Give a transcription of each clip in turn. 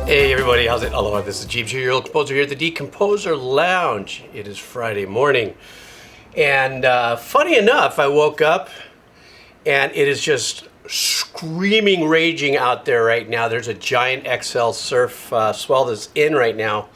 Hey everybody, how's it? Aloha, this is Geebz here, your composer here at the Decomposer Lounge. It is Friday morning. And funny enough, I woke up and it is just screaming, raging out there right now. There's a giant XL surf swell that's in right now.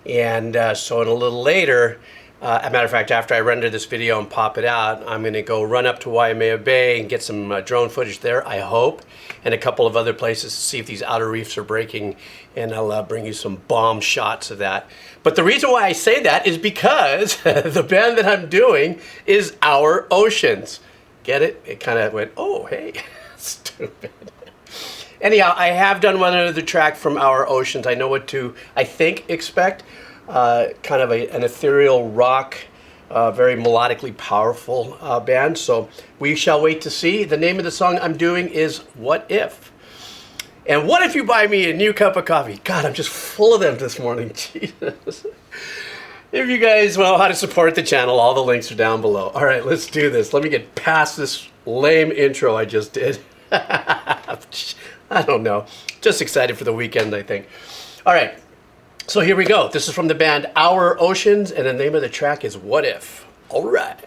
And so in a little later, as a matter of fact, after I render this video and pop it out, I'm going to go run up to Waimea Bay and get some drone footage there, I hope, and a couple of other places to see if these outer reefs are breaking, and I'll bring you some bomb shots of that. But the reason why I say that is because the band that I'm doing is Our Oceans. Get it? It kind of went, oh, hey, stupid. Anyhow, I have done one other track from Our Oceans. I know what to, I think, expect. Kind of an ethereal rock, very melodically powerful band. So we shall wait to see. The name of the song I'm doing is What If? And what if you buy me a new cup of coffee? God, I'm just full of them this morning. Jesus. If you guys know how to support the channel, all the links are down below. All right, let's do this. Let me get past this lame intro I just did. I don't know. Just excited for the weekend, I think. All right. So here we go. This is from the band Our Oceans, and the name of the track is What If? All right.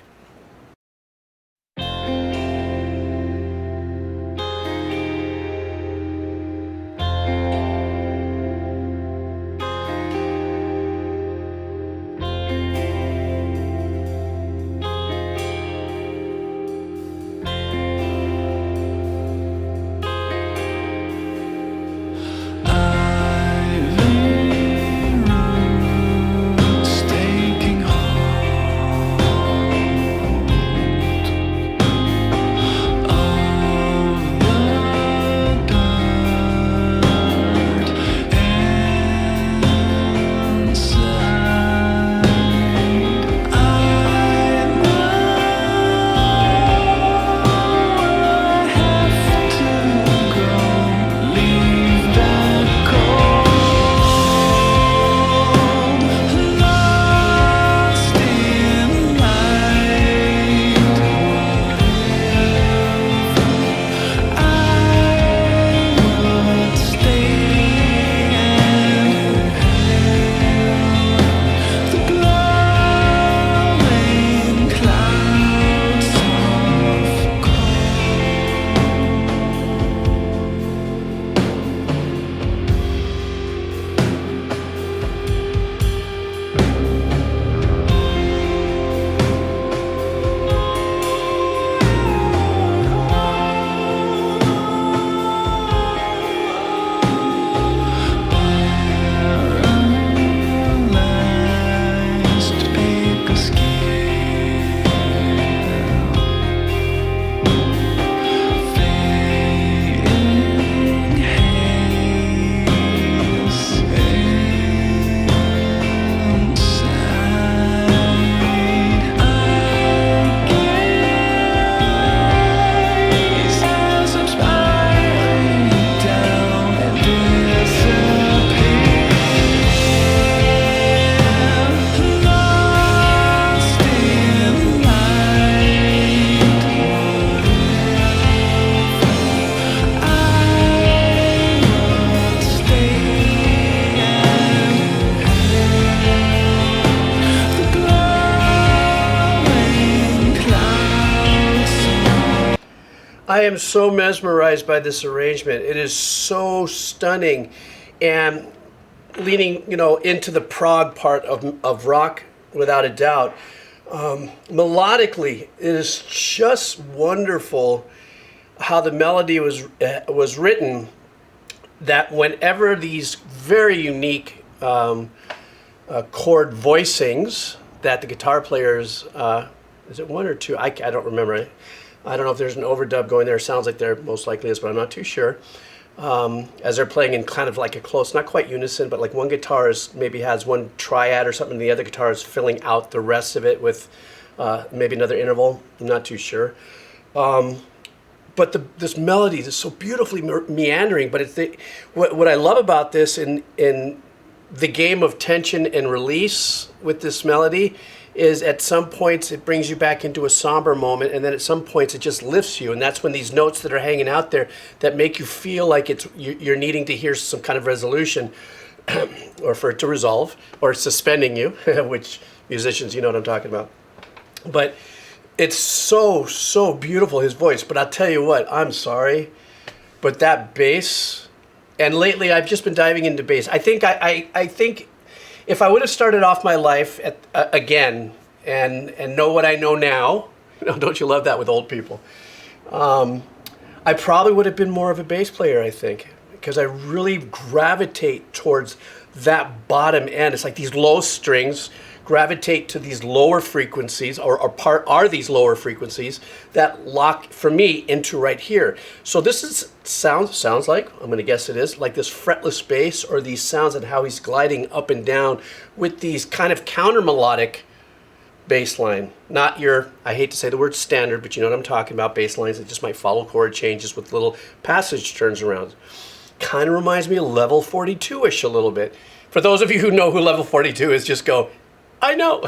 I am so mesmerized by this arrangement. It is so stunning and leaning, into the prog part of rock, without a doubt. Melodically, it is just wonderful how the melody was written, that whenever these very unique chord voicings that the guitar players, is it one or two? I don't remember. I don't know if there's an overdub going there. It sounds like there most likely is, but I'm not too sure. As they're playing in kind of like a close, not quite unison, but like one guitar maybe has one triad or something, and the other guitar is filling out the rest of it with maybe another interval. I'm not too sure. But this melody is so beautifully meandering. But what I love about this in the game of tension and release with this melody is at some points it brings you back into a somber moment, and then at some points it just lifts you, and that's when these notes that are hanging out there that make you feel like you're needing to hear some kind of resolution or for it to resolve or suspending you, which musicians, you know what I'm talking about. But it's so beautiful, his voice. But I'll tell you what, I'm sorry, but that bass, and lately I've just been diving into bass. I think if I would have started off my life again and know what I know now, don't you love that with old people? I probably would have been more of a bass player, I think, because I really gravitate towards that bottom end. It's like these low strings gravitate to these lower frequencies, are these lower frequencies that lock, for me, into right here. So this sounds like, I'm going to guess it is, like this fretless bass, or these sounds and how he's gliding up and down with these kind of counter melodic bass line. Not your, I hate to say the word standard, but you know what I'm talking about, bass lines that just might follow chord changes with little passage turns around. Kind of reminds me of level 42-ish a little bit. For those of you who know who level 42 is, just go, I know.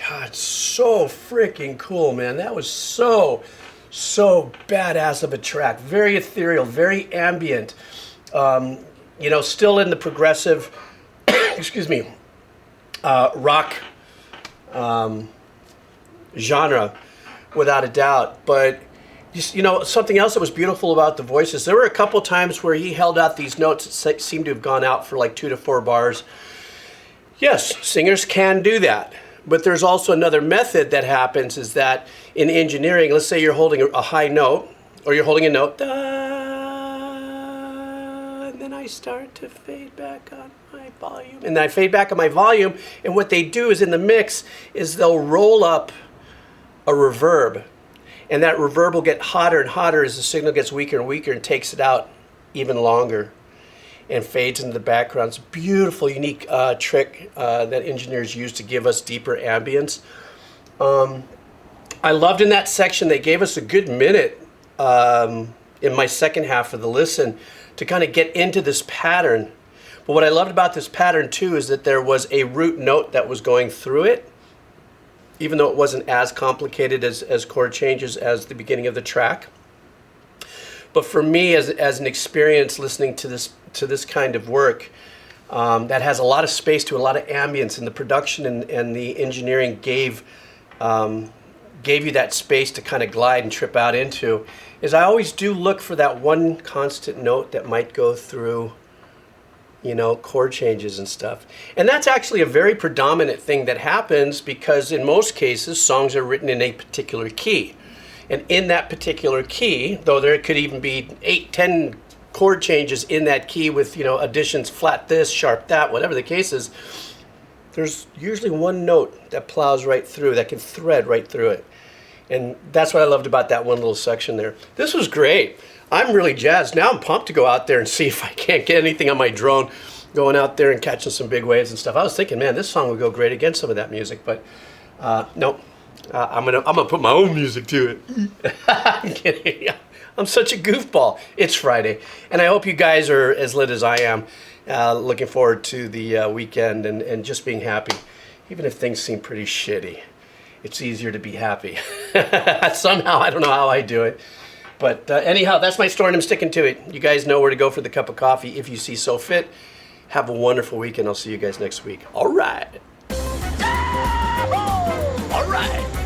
God, so freaking cool, man. That was so badass of a track. Very ethereal, very ambient. You know, still in the progressive, excuse me, rock genre, without a doubt. But, you know, something else that was beautiful about the voices, there were a couple times where he held out these notes that seemed to have gone out for like 2 to 4 bars. Yes, singers can do that. But there's also another method that happens, is that in engineering, let's say you're holding a high note, or you're holding a note, da, and then I start to fade back on my volume. And then I fade back on my volume, and what they do is in the mix is they'll roll up a reverb. And that reverb will get hotter and hotter as the signal gets weaker and weaker and takes it out even longer and fades into the background. It's a beautiful, unique trick that engineers use to give us deeper ambience. I loved in that section, they gave us a good minute in my second half of the listen to kind of get into this pattern. But what I loved about this pattern too is that there was a root note that was going through it, even though it wasn't as complicated as chord changes as the beginning of the track. But for me, as an experience listening to this kind of work that has a lot of space to a lot of ambience, and the production and the engineering gave gave you that space to kind of glide and trip out into, is I always do look for that one constant note that might go through, you know, chord changes and stuff. And that's actually a very predominant thing that happens, because in most cases songs are written in a particular key. And in that particular key, though there could even be 8, 10 chord changes in that key with, you know, additions, flat this, sharp that, whatever the case is, there's usually one note that plows right through, that can thread right through it. And that's what I loved about that one little section there. This was great. I'm really jazzed. Now I'm pumped to go out there and see if I can't get anything on my drone, going out there and catching some big waves and stuff. I was thinking, man, this song would go great against some of that music, but nope. I'm gonna put my own music to it. I'm kidding. I'm such a goofball. It's Friday, and I hope you guys are as lit as I am. Looking forward to the weekend and just being happy. Even if things seem pretty shitty, it's easier to be happy. Somehow, I don't know how I do it. But anyhow, that's my story and I'm sticking to it. You guys know where to go for the cup of coffee if you see so fit. Have a wonderful weekend. I'll see you guys next week. All right. All right.